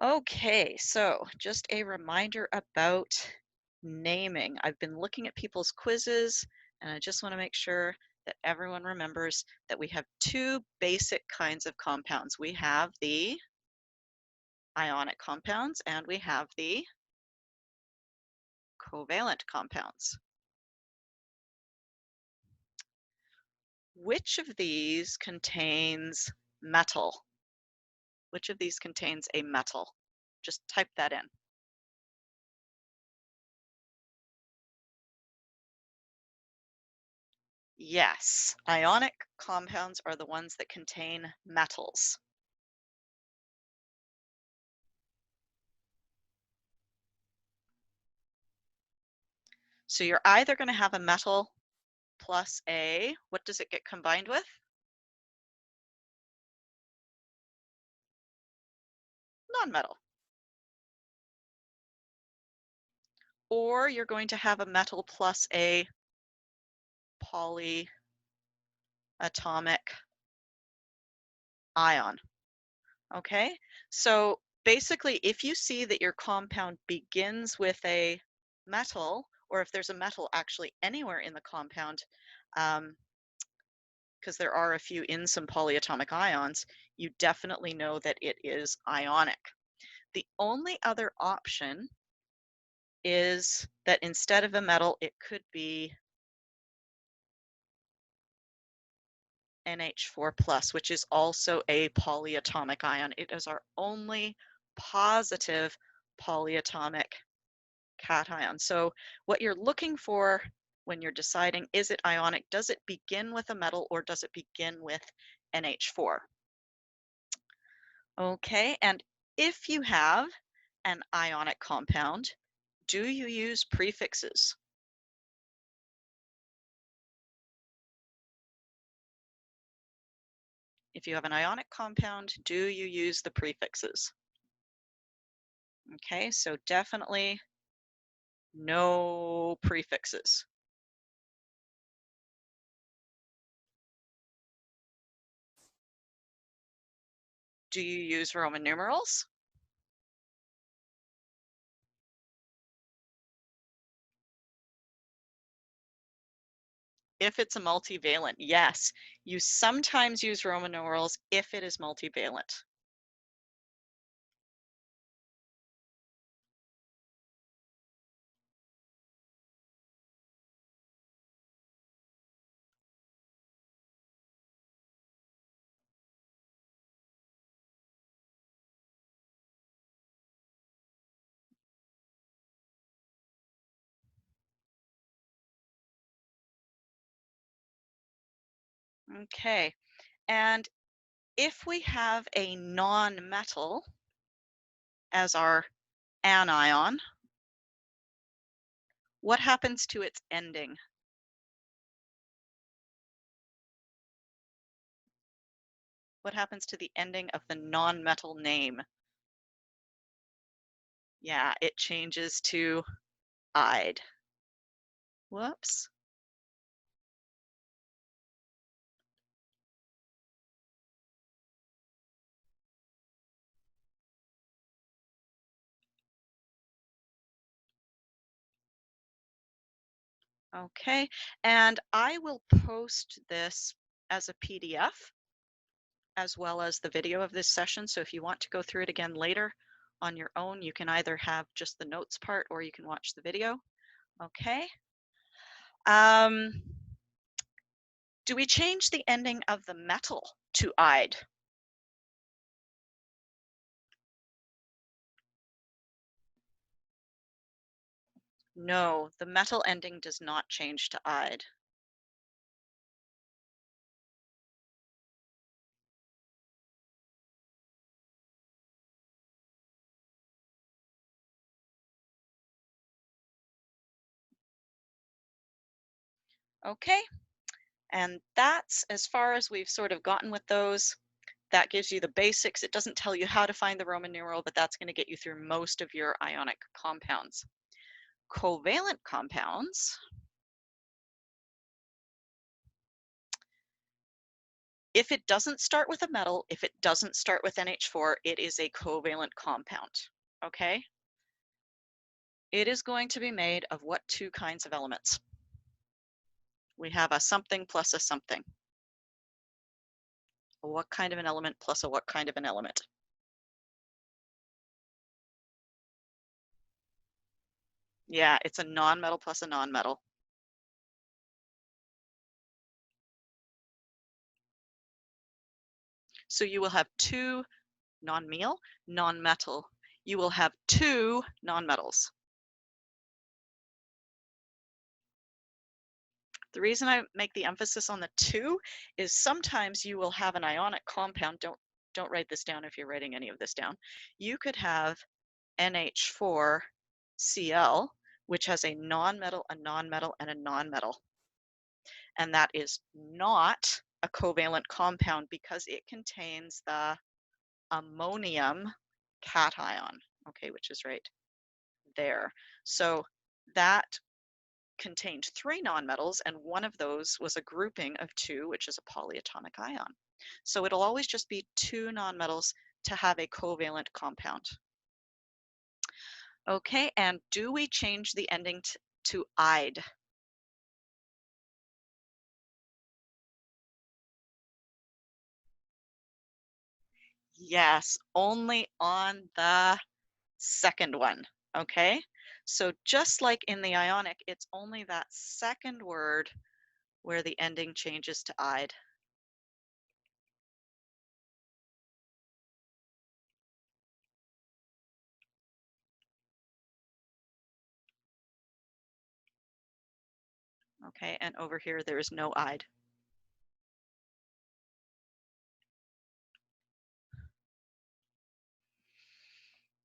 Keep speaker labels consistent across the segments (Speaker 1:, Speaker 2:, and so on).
Speaker 1: Okay, so just a reminder about naming. I've been looking at people's quizzes, and I just want to make sure that everyone remembers that we have two basic kinds of compounds. We have the ionic compounds and we have the covalent compounds. Which of these contains metal? Which of these contains a metal? Just type that in. Yes, ionic compounds are the ones that contain metals. So you're either going to have a metal plus a, what does it get combined with? Nonmetal. Or you're going to have a metal plus a polyatomic ion. Okay? So basically, if you see that your compound begins with a metal, or if there's a metal actually anywhere in the compound, um, because there are a few in some polyatomic ions, you definitely know that it is ionic. The only other option is that instead of a metal, it could be NH4 plus, which is also a polyatomic ion. It is our only positive polyatomic cation. So what you're looking for when you're deciding, is it ionic? Does it begin with a metal or does it begin with NH4? Okay, and if you have an ionic compound, do you use prefixes? If you have an ionic compound, do you use the prefixes? Okay, so definitely no prefixes. Do you use Roman numerals? If it's a multivalent, yes. You sometimes use Roman numerals if it is multivalent. Okay, and if we have a non-metal as our anion, what happens to its ending? What happens to the ending of the non-metal name? Yeah, it changes to "ide." Whoops. Okay, and I will post this as a PDF as well as the video of this session. So if you want to go through it again later on your own, you can either have just the notes part or you can watch the video. Okay. Um, do we change the ending of the metal to "ide"? No, the metal ending does not change to "ide." Okay, and that's as far as we've sort of gotten with those. That gives you the basics. It doesn't tell you how to find the Roman numeral, but that's going to get you through most of your ionic compounds. Covalent compounds If it doesn't start with a metal, if it doesn't start with NH4, it is a covalent compound, okay? It is going to be made of what two kinds of elements? We have a something plus a something. A what kind of an element plus a what kind of an element? Yeah, it's a nonmetal plus a nonmetal. So you will have two non-meal, non-metal. You will have two nonmetals. The reason I make the emphasis on the two is sometimes you will have an ionic compound. Don't write this down if you're writing any of this down. You could have NH4Cl, which has a nonmetal, a nonmetal, and a nonmetal. And that is not a covalent compound because it contains the ammonium cation, okay, which is right there. So that contained three nonmetals, and one of those was a grouping of two, which is a polyatomic ion. So it'll always just be two nonmetals to have a covalent compound. Okay, and do we change the ending to "ide"? Yes, only on the second one. Okay, so just like in the Ionic, it's only that second word where the ending changes to "ide." Okay, and over here there is no "ide."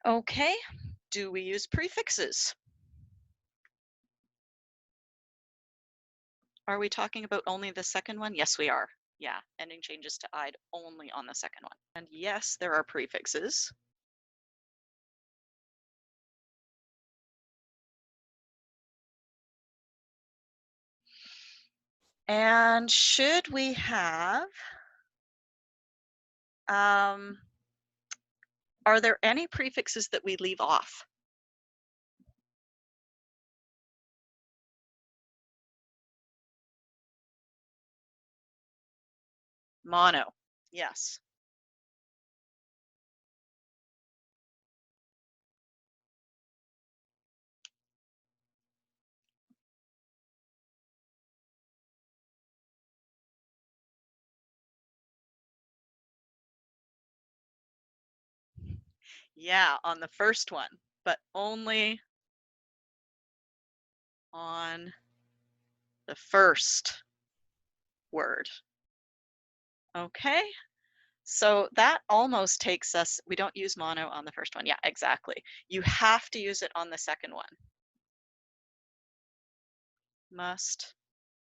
Speaker 1: Okay, do we use prefixes? Are we talking about only the second one? Yes, we are. Yeah, ending changes to "ide" only on the second one. And yes, there are prefixes. And should we have, um, are there any prefixes that we leave off? Mono, yes. Yeah, on the first one, but only on the first word. Okay, so that almost takes us, we don't use mono on the first one. Yeah, exactly. You have to use it on the second one. Must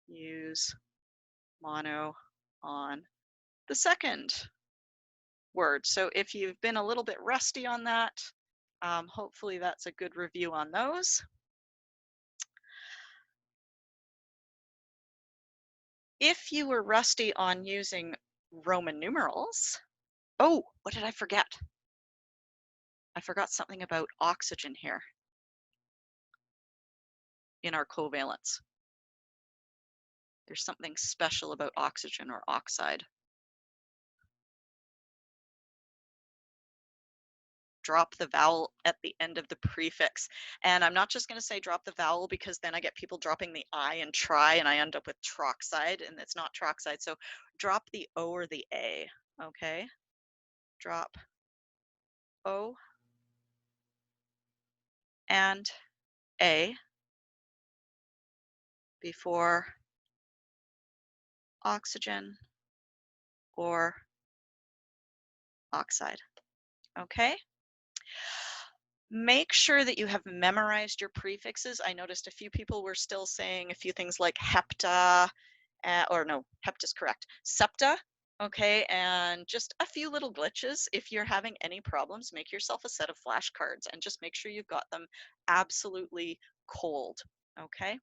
Speaker 1: use mono on the second word. So if you've been a little bit rusty on that, hopefully that's a good review on those. If you were rusty on using Roman numerals, oh, what did I forget? I forgot something about oxygen here in our covalents. There's something special about oxygen or oxide. Drop the vowel at the end of the prefix. And I'm not just going to say drop the vowel because then I get people dropping the I and try and I end up with troxide and it's not troxide. So drop the O or the A, okay? Drop O and A before oxygen or oxide, okay? Make sure that you have memorized your prefixes. I noticed a few people were still saying a few things like hepta, or no, hepta's correct, septa, okay, and just a few little glitches. If you're having any problems, make yourself a set of flashcards and just make sure you've got them absolutely cold, okay?